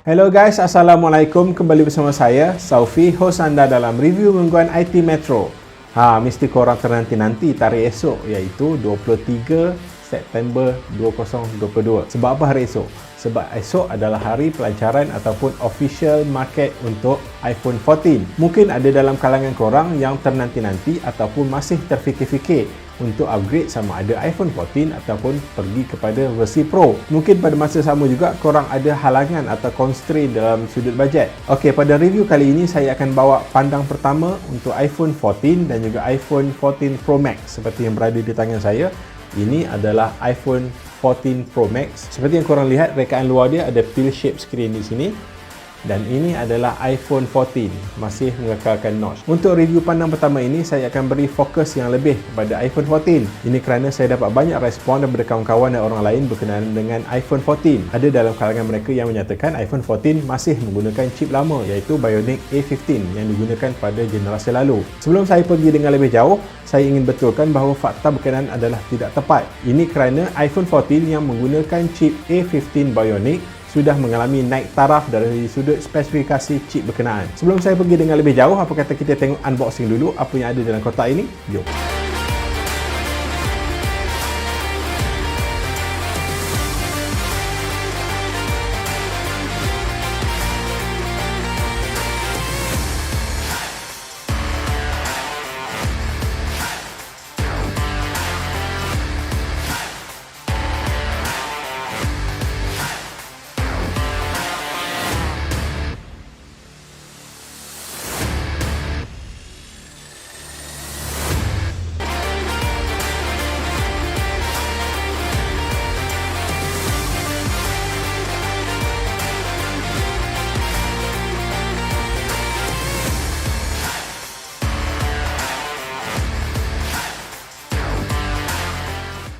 Hello guys, Assalamualaikum. Kembali bersama saya, Saufi, host anda dalam review mingguan IT Metro. Mesti korang ternanti-nanti tarikh esok, iaitu 23 September 2022. Sebab apa hari esok? Sebab esok adalah hari pelancaran ataupun official market untuk iPhone 14. Mungkin ada dalam kalangan korang yang ternanti-nanti ataupun masih terfikir-fikir untuk upgrade sama ada iPhone 14 ataupun pergi kepada versi Pro. Mungkin pada masa sama juga korang ada halangan atau constraint dalam sudut bajet. Okey, pada review kali ini saya akan bawa pandang pertama untuk iPhone 14 dan juga iPhone 14 Pro Max seperti yang berada di tangan saya. Ini adalah iPhone 14 Pro Max. Seperti yang korang lihat, rekaan luar dia ada pill shape screen di sini. Dan ini adalah iPhone 14, masih mengekalkan notch. Untuk review pandang pertama ini, saya akan beri fokus yang lebih kepada iPhone 14. Ini kerana saya dapat banyak respon daripada kawan-kawan dan orang lain berkenaan dengan iPhone 14. Ada dalam kalangan mereka yang menyatakan iPhone 14 masih menggunakan chip lama, iaitu Bionic A15 yang digunakan pada generasi lalu. Sebelum saya pergi dengan lebih jauh, saya ingin betulkan bahawa fakta berkenaan adalah tidak tepat. Ini kerana iPhone 14 yang menggunakan chip A15 Bionic sudah mengalami naik taraf dari sudut spesifikasi chip berkenaan. Sebelum saya pergi dengan lebih jauh, apa kata kita tengok unboxing dulu apa yang ada dalam kotak ini? Jom.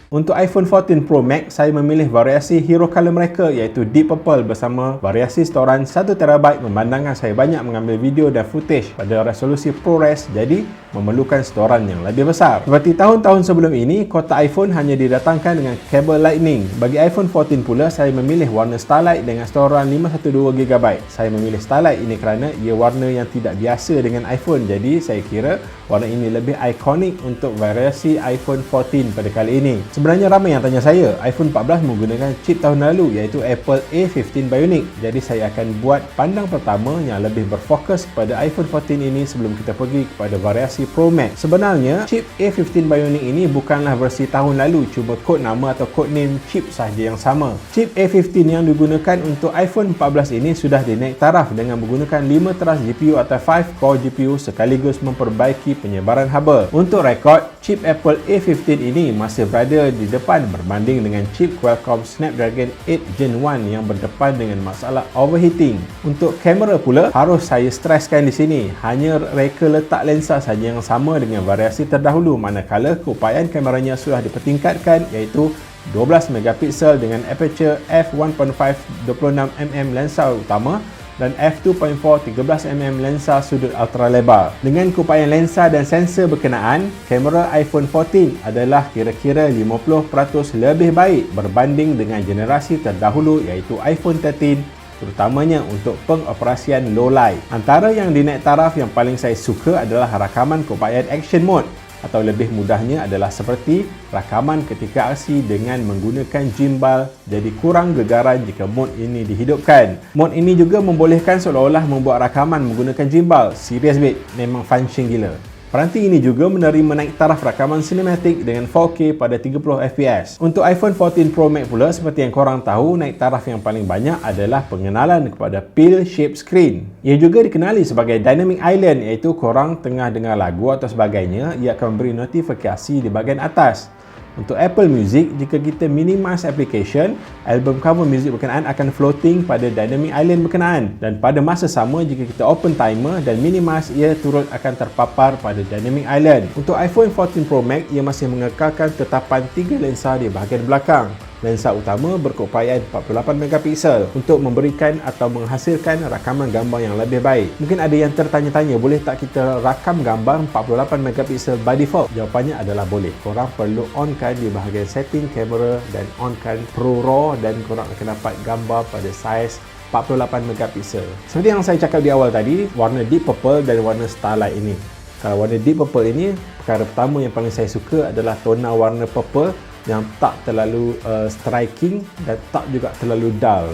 Untuk iPhone 14 Pro Max, saya memilih variasi hero color mereka iaitu Deep Purple bersama variasi storan 1TB memandangkan saya banyak mengambil video dan footage pada resolusi ProRes, jadi memerlukan storan yang lebih besar. Seperti tahun-tahun sebelum ini, kotak iPhone hanya didatangkan dengan kabel Lightning. Bagi iPhone 14 pula, saya memilih warna Starlight dengan storan 512GB. Saya memilih Starlight ini kerana ia warna yang tidak biasa dengan iPhone, jadi saya kira warna ini lebih ikonik untuk variasi iPhone 14 pada kali ini. Sebenarnya ramai yang tanya saya, iPhone 14 menggunakan chip tahun lalu iaitu Apple A15 Bionic. Jadi saya akan buat pandang pertama yang lebih berfokus kepada iPhone 14 ini sebelum kita pergi kepada variasi Pro Max. Sebenarnya chip A15 Bionic ini bukanlah versi tahun lalu, cuma kod nama atau kod name chip sahaja yang sama. Chip A15 yang digunakan untuk iPhone 14 ini sudah dinaik taraf dengan menggunakan 5 teras GPU atau 5 core GPU sekaligus memperbaiki penyebaran haba. Untuk rekod, chip Apple A15 ini masih berada di depan berbanding dengan chip Qualcomm Snapdragon 8 Gen 1 yang berdepan dengan masalah overheating. Untuk kamera pula, harus saya streskan di sini, hanya reka letak lensa saja yang sama dengan variasi terdahulu, manakala keupayaan kameranya sudah dipertingkatkan iaitu 12 megapiksel dengan aperture f1.5 26mm lensa utama dan f2.4 13mm lensa sudut ultra lebar. Dengan keupayaan lensa dan sensor berkenaan, kamera iPhone 14 adalah kira-kira 50% lebih baik berbanding dengan generasi terdahulu iaitu iPhone 13, terutamanya untuk pengoperasian low light. Antara yang dinaik taraf yang paling saya suka adalah rakaman keupayaan action mode, atau lebih mudahnya adalah seperti rakaman ketika aksi dengan menggunakan gimbal, jadi kurang gegaran jika mod ini dihidupkan. Mod ini juga membolehkan seolah-olah membuat rakaman menggunakan gimbal. Serius babe, memang function gila. Peranti ini juga menerima naik taraf rakaman sinematik dengan 4K pada 30fps. Untuk iPhone 14 Pro Max pula, seperti yang korang tahu, naik taraf yang paling banyak adalah pengenalan kepada pill shape screen. Ia juga dikenali sebagai Dynamic Island, iaitu korang tengah dengar lagu atau sebagainya, ia akan memberi notifikasi di bahagian atas. Untuk Apple Music, jika kita minimize application, album cover music berkenaan akan floating pada Dynamic Island berkenaan, dan pada masa sama jika kita open timer dan minimize, ia turut akan terpapar pada Dynamic Island. Untuk iPhone 14 Pro Max, ia masih mengekalkan tetapan 3 lensa di bahagian belakang. Lensa utama berkeupayaan 48 megapiksel untuk memberikan atau menghasilkan rakaman gambar yang lebih baik. Mungkin ada yang tertanya-tanya, boleh tak kita rakam gambar 48 megapiksel by default? Jawapannya adalah boleh. Korang perlu onkan di bahagian setting kamera dan onkan Pro RAW dan korang akan dapat gambar pada saiz 48 megapiksel. Seperti yang saya cakap di awal tadi, warna deep purple dan warna starlight ini. Kalau warna deep purple ini, perkara pertama yang paling saya suka adalah tona warna purple yang tak terlalu striking dan tak juga terlalu dull.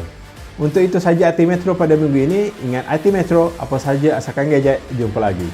Untuk itu saja IT Metro pada minggu ini. Ingat IT Metro, apa saja asalkan gadget, jumpa lagi.